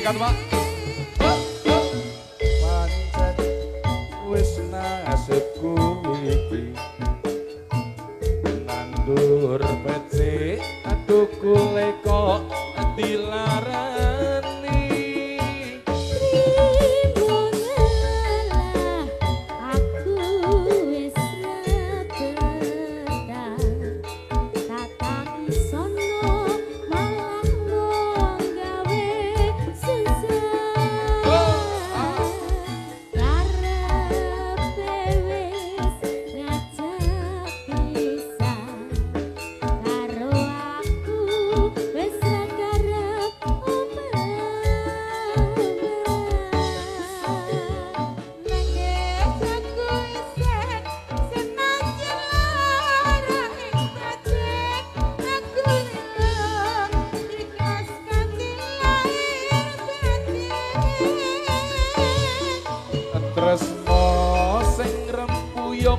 sikat Pak. Pancen wis nasibku iki nandur becik aduh kule kok dilarani Ribu ngalah aku wis rebetan tatang sono malah mung gawe susah karepe wis ngajak pisah karo aku wis ra karep tresno sing rempuyung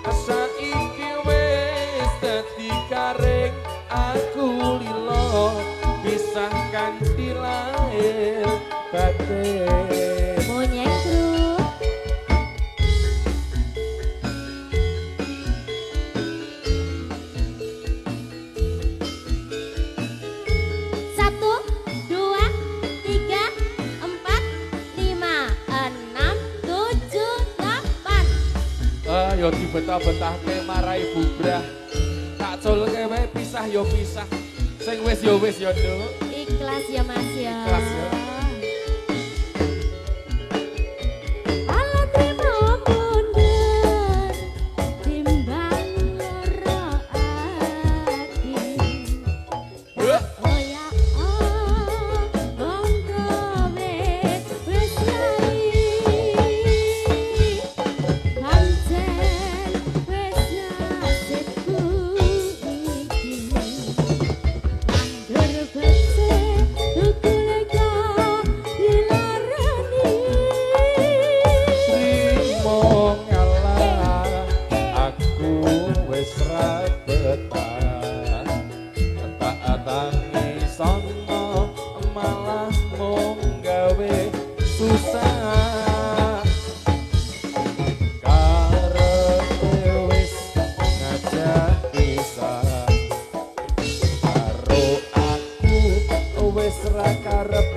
saiki wis dadi karing aku lilo pisah kanthi lahir batin monyet truk satu dua tiga empat lima enam tujuh delapan yo dibetah-betahke marai bubrah tak culke wae pisah yo pisah sing wis yo nduk ikhlas ya mas ya Ikhlas ya. Ala trimo mundur timbang loro ati oh ya monggo wis lali pancen wis nasibku iki nandur becik tukule kok dilarani Trimo ngalah aku wis ra betah tak atangi sono malah mung gawe susah karepe wis ngajak pisah karo aku wis ra karep